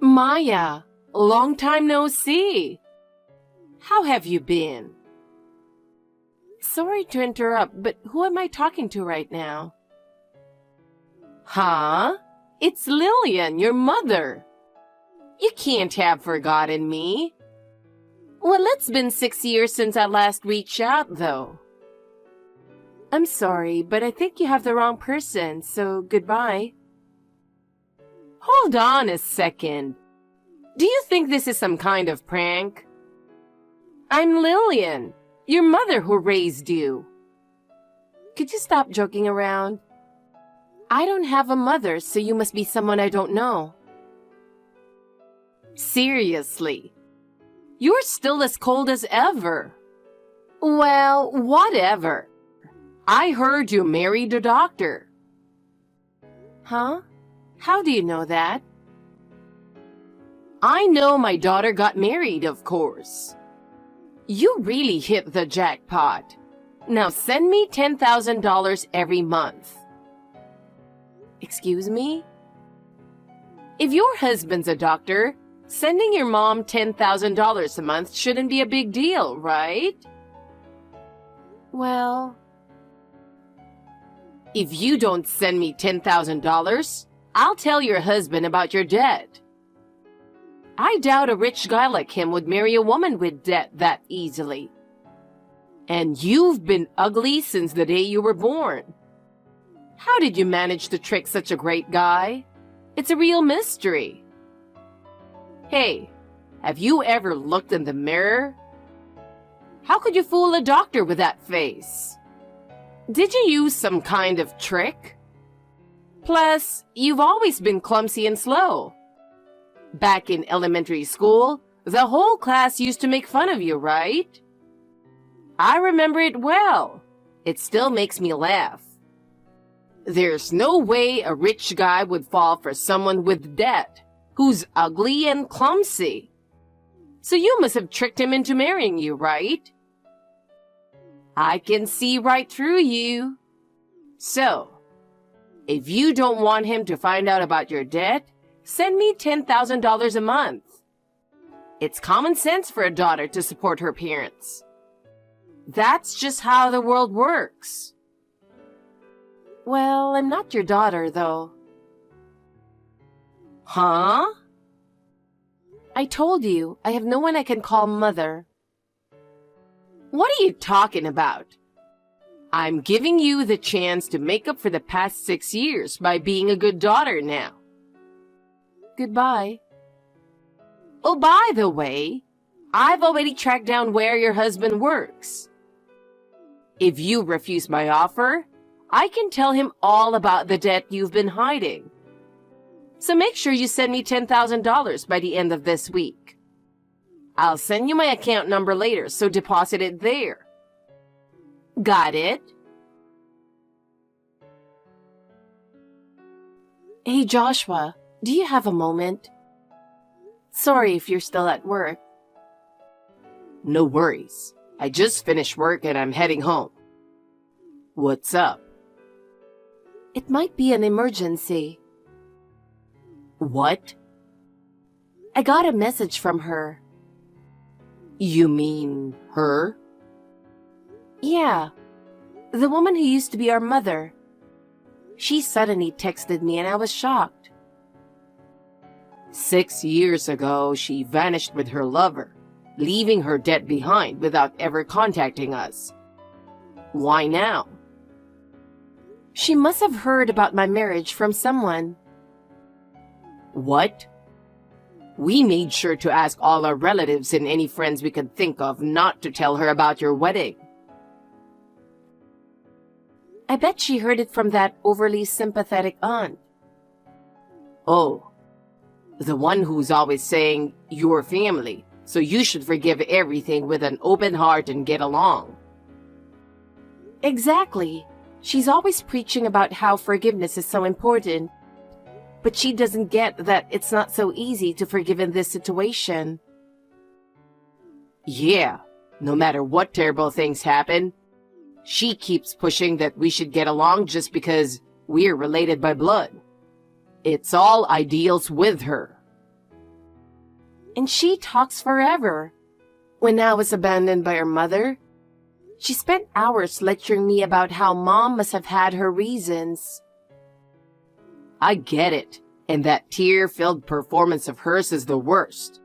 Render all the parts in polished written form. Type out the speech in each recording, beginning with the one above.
Maya, long time no see. How have you been? Sorry to interrupt, but who am I talking to right now? Huh? It's Lillian, your mother. You can't have forgotten me. Well, it's been 6 years since I last reached out, though. I'm sorry, but I think you have the wrong person, so goodbye. Hold on a second. Do you think this is some kind of prank? I'm Lillian, your mother who raised you. Could you stop joking around? I don't have a mother, so you must be someone I don't know. Seriously, you're still as cold as ever. Well, whatever. I heard you married a doctor. Huh? How do you know that? I know my daughter got married, of course. You really hit the jackpot. Now send me $10,000 every month. Excuse me? If your husband's a doctor, sending your mom $10,000 a month shouldn't be a big deal, right? Well, if you don't send me $10,000, I'll tell your husband about your debt. I doubt a rich guy like him would marry a woman with debt that easily. And you've been ugly since the day you were born. How did you manage to trick such a great guy? It's a real mystery. Hey, have you ever looked in the mirror? How could you fool a doctor with that face? Did you use some kind of trick? Plus, you've always been clumsy and slow. Back in elementary school, the whole class used to make fun of you, right? I remember it well. It still makes me laugh. There's no way a rich guy would fall for someone with debt, who's ugly and clumsy. So you must have tricked him into marrying you, right? I can see right through you. So, if you don't want him to find out about your debt, send me $10,000 a month. It's common sense for a daughter to support her parents. That's just how the world works. Well, I'm not your daughter, though. Huh? I told you, I have no one I can call mother. What are you talking about? I'm giving you the chance to make up for the past 6 years by being a good daughter now. Goodbye. Oh, by the way, I've already tracked down where your husband works. If you refuse my offer, I can tell him all about the debt you've been hiding. So make sure you send me $10,000 by the end of this week. I'll send you my account number later, so deposit it there. Got it? Hey, Joshua, do you have a moment? Sorry if you're still at work. No worries. I just finished work and I'm heading home. What's up? It might be an emergency. What? I got a message from her. You mean her? Yeah, the woman who used to be our mother. She suddenly texted me and I was shocked. 6 years ago, she vanished with her lover, leaving her debt behind without ever contacting us. Why now? She must have heard about my marriage from someone. What? We made sure to ask all our relatives and any friends we could think of not to tell her about your wedding. I bet she heard it from that overly sympathetic aunt. Oh, the one who's always saying, "Your family, so you should forgive everything with an open heart and get along." Exactly. She's always preaching about how forgiveness is so important. But she doesn't get that it's not so easy to forgive in this situation. Yeah, no matter what terrible things happen, she keeps pushing that we should get along just because we're related by blood. It's all ideals with her. And she talks forever. When I was abandoned by her mother, she spent hours lecturing me about how Mom must have had her reasons. I get it, and that tear-filled performance of hers is the worst.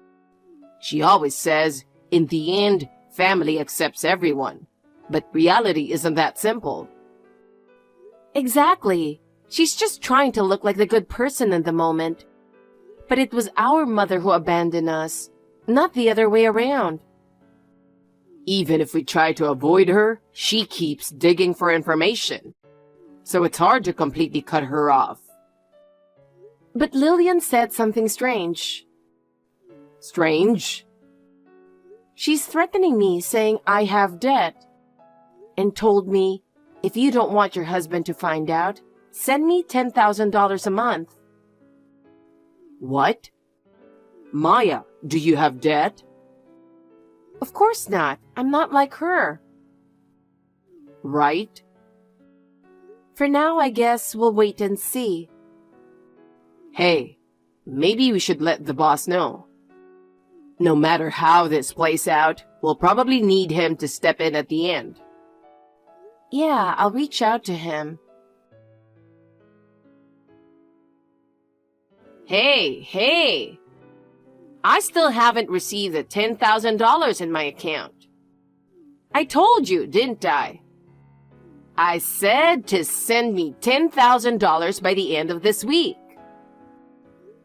She always says, in the end, family accepts everyone. But reality isn't that simple. Exactly. She's just trying to look like the good person in the moment. But it was our mother who abandoned us, not the other way around. Even if we try to avoid her, she keeps digging for information. So it's hard to completely cut her off. But Lillian said something strange. Strange? She's threatening me, saying I have debt. And told me, if you don't want your husband to find out, send me $10,000 a month. What? Maya, do you have debt? Of course not. I'm not like her. Right? For now, I guess we'll wait and see. Hey, maybe we should let the boss know. No matter how this plays out, we'll probably need him to step in at the end. Yeah, I'll reach out to him. Hey! I still haven't received the $10,000 in my account. I told you, didn't I? I said to send me $10,000 by the end of this week.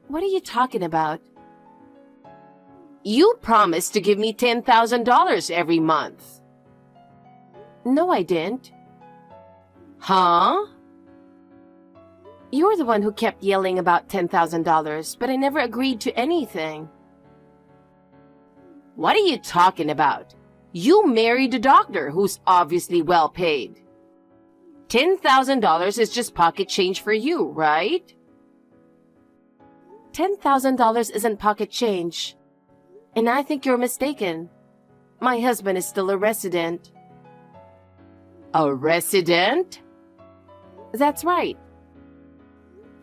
What are you talking about? You promised to give me $10,000 every month. No, I didn't. Huh? You're the one who kept yelling about $10,000, but I never agreed to anything. What are you talking about? You married a doctor who's obviously well paid. $10,000 is just pocket change for you, right? $10,000 isn't pocket change. And I think you're mistaken. My husband is still a resident. A resident? That's right.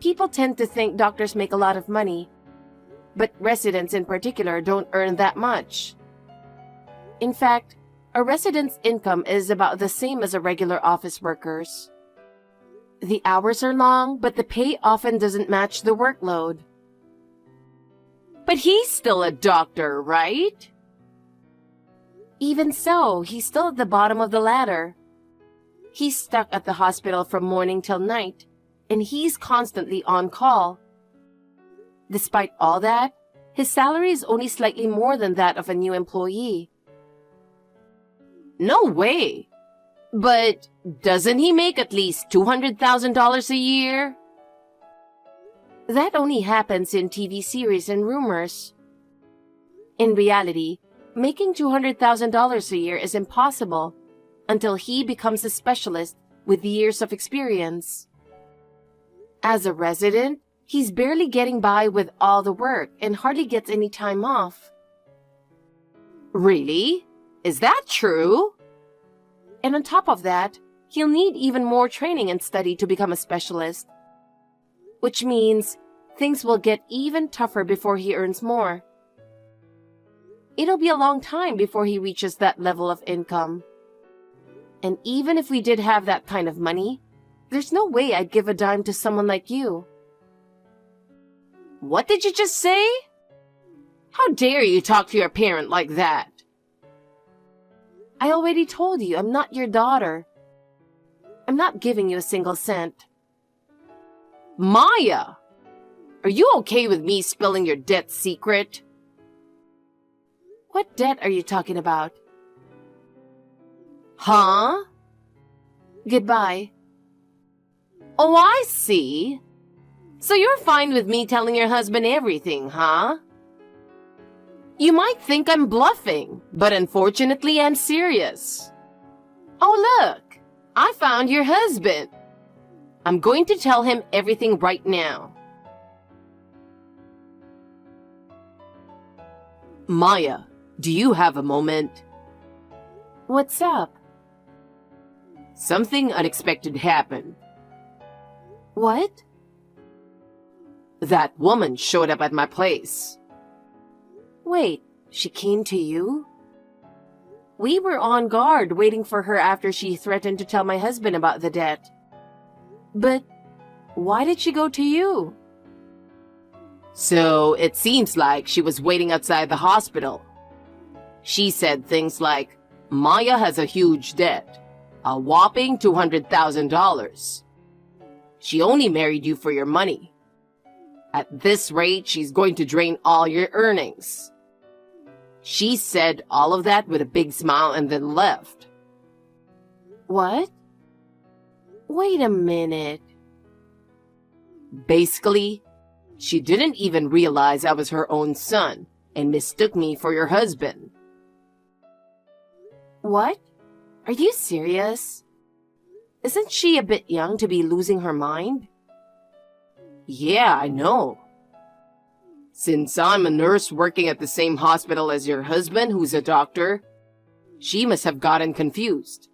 People tend to think doctors make a lot of money, but residents in particular don't earn that much. In fact, a resident's income is about the same as a regular office worker's. The hours are long, but the pay often doesn't match the workload. But he's still a doctor, right? Even so, he's still at the bottom of the ladder. He's stuck at the hospital from morning till night, and he's constantly on call. Despite all that, his salary is only slightly more than that of a new employee. No way! But doesn't he make at least $200,000 a year? That only happens in TV series and rumors. In reality, making $200,000 a year is impossible until he becomes a specialist with years of experience. As a resident, he's barely getting by with all the work and hardly gets any time off. Really? Is that true? And on top of that, he'll need even more training and study to become a specialist. Which means things will get even tougher before he earns more. It'll be a long time before he reaches that level of income. And even if we did have that kind of money, there's no way I'd give a dime to someone like you. What did you just say? How dare you talk to your parent like that? I already told you I'm not your daughter. I'm not giving you a single cent. Maya! Are you okay with me spilling your debt secret? What debt are you talking about? Huh? Goodbye. Oh, I see. So you're fine with me telling your husband everything, huh? You might think I'm bluffing, but unfortunately I'm serious. Oh, look! I found your husband. I'm going to tell him everything right now. Maya, do you have a moment? What's up? Something unexpected happened. What? That woman showed up at my place. Wait, she came to you? We were on guard waiting for her after she threatened to tell my husband about the debt. But why did she go to you? So it seems like she was waiting outside the hospital. She said things like, Maya has a huge debt, a whopping $200,000. She only married you for your money. At this rate, she's going to drain all your earnings. She said all of that with a big smile and then left. What? Wait a minute. Basically, she didn't even realize I was her own son and mistook me for your husband. What? Are you serious? Isn't she a bit young to be losing her mind? Yeah, I know. Since I'm a nurse working at the same hospital as your husband, who's a doctor, she must have gotten confused.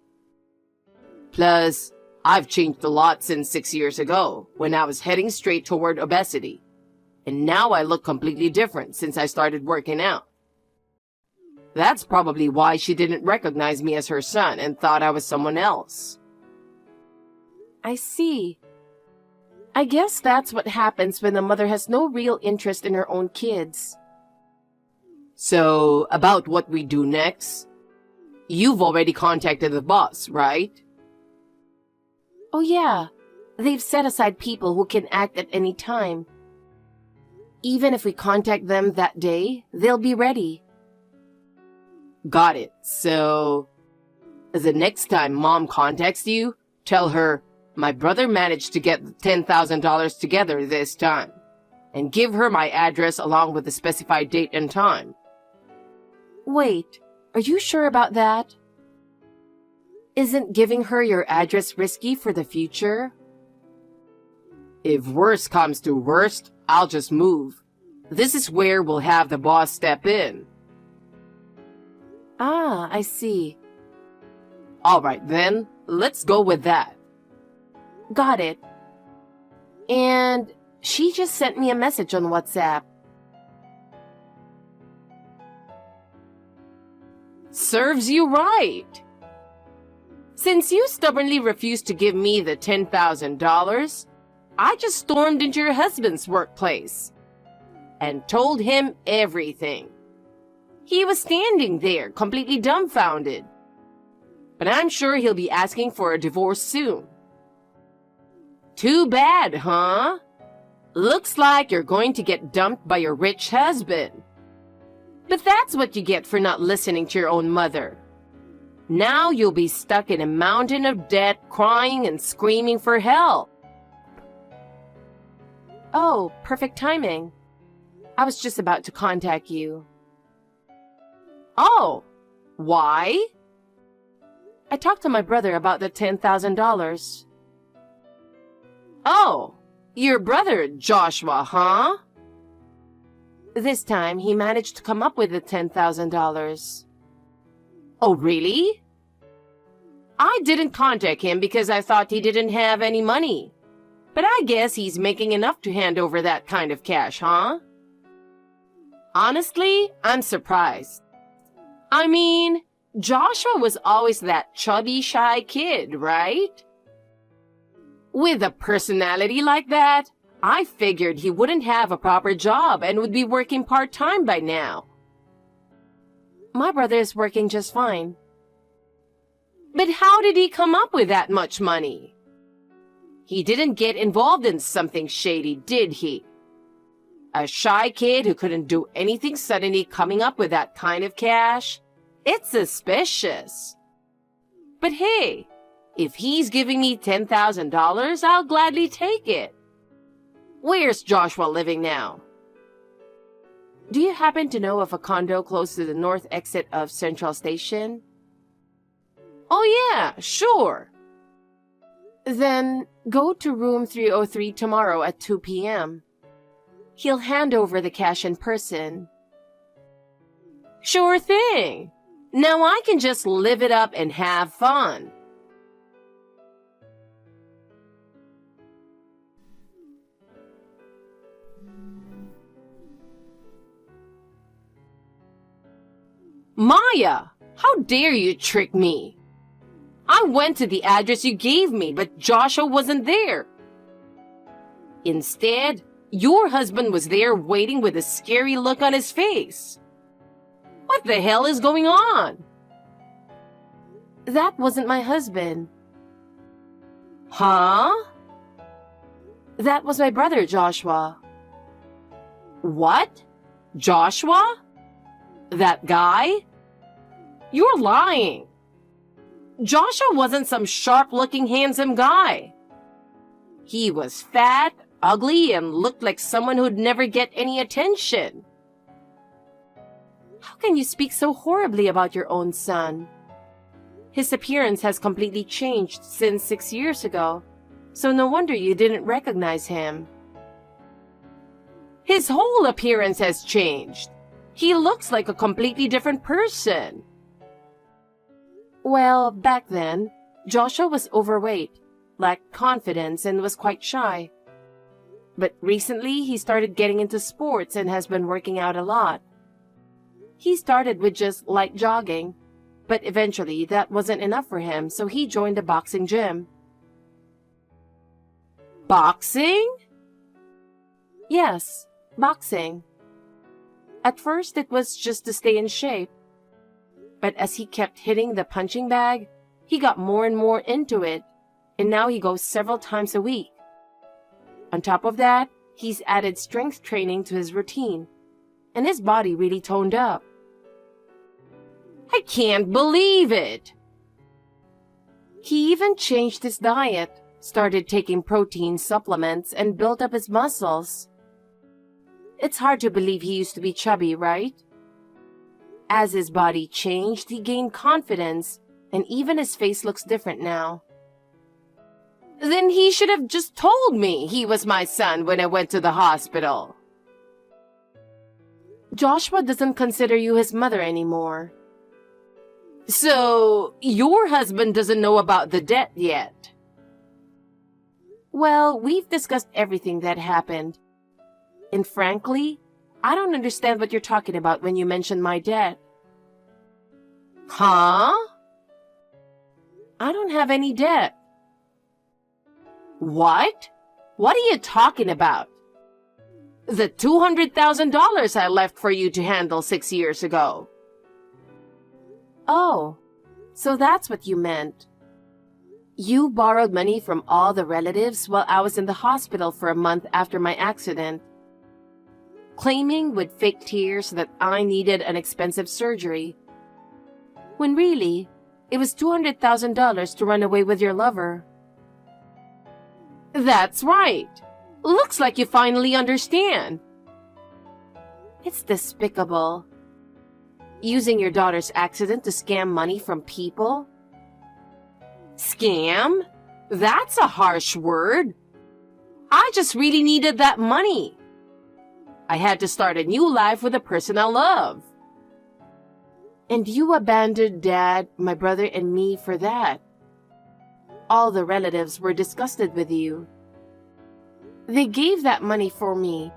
Plus, I've changed a lot since 6 years ago, when I was heading straight toward obesity. And now I look completely different since I started working out. That's probably why she didn't recognize me as her son and thought I was someone else. I see. I guess that's what happens when a mother has no real interest in her own kids. So, about what we do next? You've already contacted the boss, right? Oh yeah. They've set aside people who can act at any time. Even if we contact them that day, they'll be ready. Got it. So, the next time Mom contacts you, tell her, my brother managed to get $10,000 together this time, and give her my address along with the specified date and time. Wait, are you sure about that? Isn't giving her your address risky for the future? If worse comes to worst, I'll just move. This is where we'll have the boss step in. Ah, I see. All right then, let's go with that. Got it. And she just sent me a message on WhatsApp. Serves you right. Since you stubbornly refused to give me the $10,000, I just stormed into your husband's workplace and told him everything. He was standing there, completely dumbfounded. But I'm sure he'll be asking for a divorce soon. Too bad, huh? Looks like you're going to get dumped by your rich husband. But that's what you get for not listening to your own mother. Now you'll be stuck in a mountain of debt, crying and screaming for help. Oh, perfect timing. I was just about to contact you. Oh, why? I talked to my brother about the $10,000. Oh, your brother, Joshua, huh? This time, he managed to come up with the $10,000. Oh, really? I didn't contact him because I thought he didn't have any money. But I guess he's making enough to hand over that kind of cash, huh? Honestly, I'm surprised. I mean, Joshua was always that chubby, shy kid, right? With a personality like that, I figured he wouldn't have a proper job and would be working part-time by now. My brother is working just fine. But how did he come up with that much money? He didn't get involved in something shady, did he? A shy kid who couldn't do anything suddenly coming up with that kind of cash? It's suspicious. But hey, if he's giving me $10,000, I'll gladly take it. Where's Joshua living now? Do you happen to know of a condo close to the north exit of Central Station? Oh yeah, sure. Then go to room 303 tomorrow at 2 p.m. He'll hand over the cash in person. Sure thing. Now I can just live it up and have fun. Maya, how dare you trick me? I went to the address you gave me, but Joshua wasn't there. Instead, your husband was there waiting with a scary look on his face. What the hell is going on? That wasn't my husband. Huh? That was my brother, Joshua. What? Joshua? That guy? You're lying. Joshua wasn't some sharp-looking, handsome guy. He was fat, ugly, and looked like someone who'd never get any attention. How can you speak so horribly about your own son? His appearance has completely changed since 6 years ago, so no wonder you didn't recognize him. His whole appearance has changed. He looks like a completely different person. Well, back then, Joshua was overweight, lacked confidence, and was quite shy. But recently, he started getting into sports and has been working out a lot. He started with just light jogging, but eventually that wasn't enough for him, so he joined a boxing gym. Boxing? Yes, boxing. At first, it was just to stay in shape. But as he kept hitting the punching bag, he got more and more into it, and now he goes several times a week. On top of that, he's added strength training to his routine, and his body really toned up. I can't believe it! He even changed his diet, started taking protein supplements, and built up his muscles. It's hard to believe he used to be chubby, right? As his body changed, he gained confidence, and even his face looks different now. Then he should have just told me he was my son when I went to the hospital. Joshua doesn't consider you his mother anymore. So, your husband doesn't know about the debt yet? Well, we've discussed everything that happened. And frankly, I don't understand what you're talking about when you mention my debt. Huh? I don't have any debt. What? What are you talking about? The $200,000 I left for you to handle 6 years ago. Oh, so that's what you meant. You borrowed money from all the relatives while I was in the hospital for a month after my accident, claiming with fake tears that I needed an expensive surgery, when really, it was $200,000 to run away with your lover. That's right. Looks like you finally understand. It's despicable. Using your daughter's accident to scam money from people? Scam? That's a harsh word. I just really needed that money. I had to start a new life with a person I love. And you abandoned Dad, my brother, and me for that. All the relatives were disgusted with you. They gave that money for me,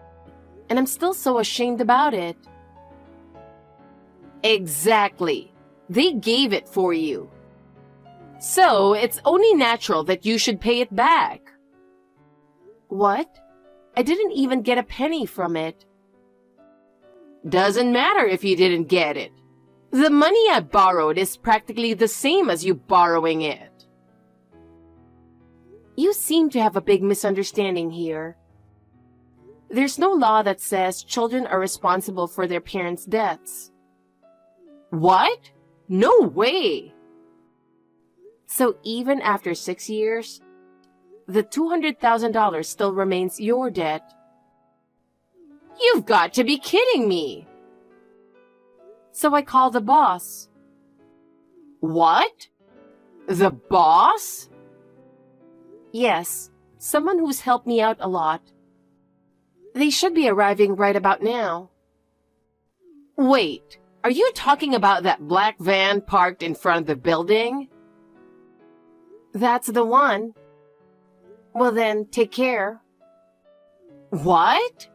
and I'm still so ashamed about it. Exactly. They gave it for you. So, it's only natural that you should pay it back. What? I didn't even get a penny from it. Doesn't matter if you didn't get it. The money I borrowed is practically the same as you borrowing it. You seem to have a big misunderstanding here. There's no law that says children are responsible for their parents' debts. What? No way! So even after 6 years, the $200,000 still remains your debt. You've got to be kidding me! So I called the boss. What? The boss? Yes, someone who's helped me out a lot. They should be arriving right about now. Wait, are you talking about that black van parked in front of the building? That's the one. Well then, take care. What?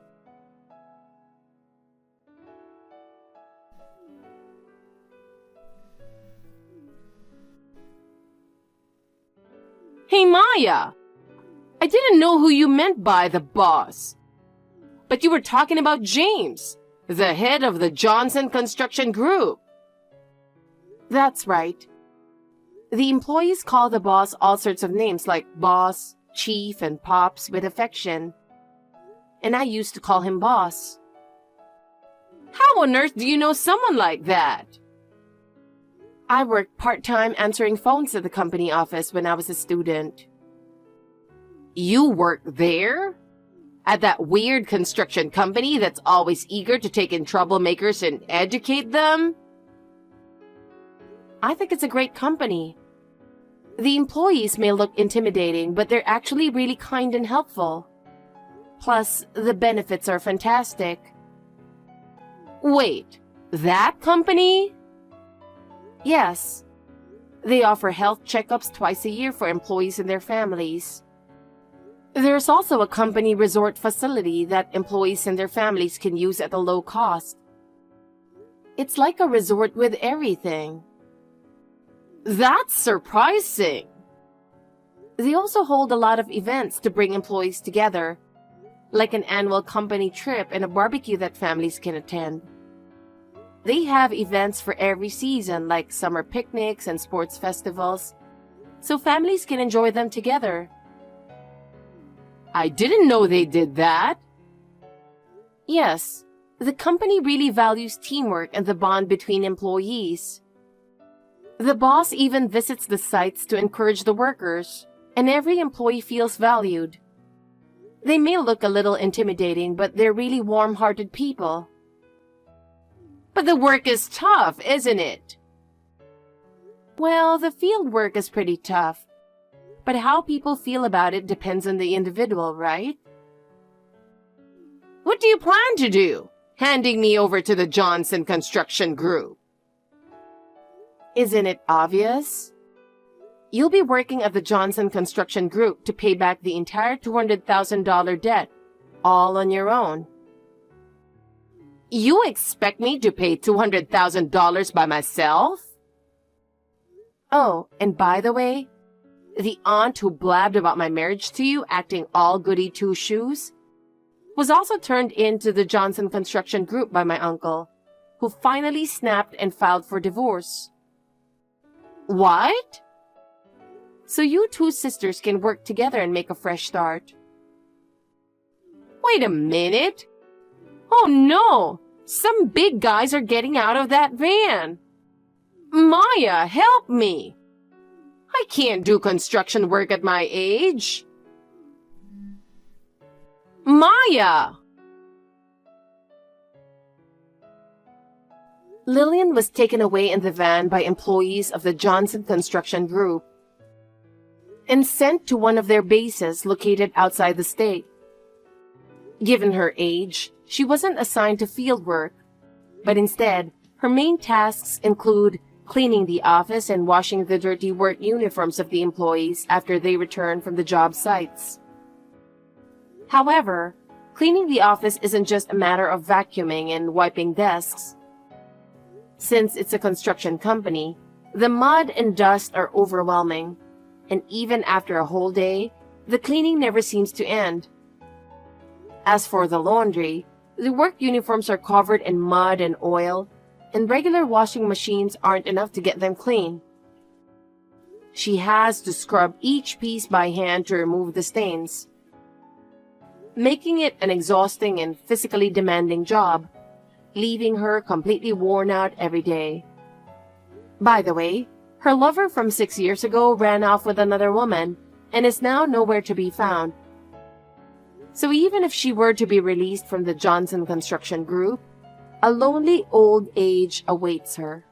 Maya! I didn't know who you meant by the boss. But you were talking about James, the head of the Johnson Construction Group. That's right. The employees call the boss all sorts of names like boss, chief, and pops with affection. And I used to call him boss. How on earth do you know someone like that? I worked part-time answering phones at the company office when I was a student. You worked there? At that weird construction company that's always eager to take in troublemakers and educate them? I think it's a great company. The employees may look intimidating, but they're actually really kind and helpful. Plus, the benefits are fantastic. Wait, that company? Yes. They offer health checkups twice a year for employees and their families. There's also a company resort facility that employees and their families can use at a low cost. It's like a resort with everything. That's surprising. They also hold a lot of events to bring employees together, like an annual company trip and a barbecue that families can attend. They have events for every season, like summer picnics and sports festivals, so families can enjoy them together. I didn't know they did that. Yes, the company really values teamwork and the bond between employees. The boss even visits the sites to encourage the workers, and every employee feels valued. They may look a little intimidating, but they're really warm-hearted people. But the work is tough, isn't it? Well, the field work is pretty tough. But how people feel about it depends on the individual, right? What do you plan to do? Handing me over to the Johnson Construction Group? Isn't it obvious? You'll be working at the Johnson Construction Group to pay back the entire $200,000 debt, all on your own. You expect me to pay $200,000 by myself? Oh, and by the way, the aunt who blabbed about my marriage to you, acting all goody two-shoes, was also turned into the Johnson Construction Group by my uncle, who finally snapped and filed for divorce. What? So you two sisters can work together and make a fresh start. Wait a minute. Oh no! Some big guys are getting out of that van. Maya, help me! I can't do construction work at my age. Maya! Lillian was taken away in the van by employees of the Johnson Construction Group and sent to one of their bases located outside the state. Given her age, she wasn't assigned to field work, but instead, her main tasks include cleaning the office and washing the dirty work uniforms of the employees after they return from the job sites. However, cleaning the office isn't just a matter of vacuuming and wiping desks. Since it's a construction company, the mud and dust are overwhelming, and even after a whole day, the cleaning never seems to end. As for the laundry, the work uniforms are covered in mud and oil, and regular washing machines aren't enough to get them clean. She has to scrub each piece by hand to remove the stains, making it an exhausting and physically demanding job, leaving her completely worn out every day. By the way, her lover from 6 years ago ran off with another woman and is now nowhere to be found. So even if she were to be released from the Johnson Construction Group, a lonely old age awaits her.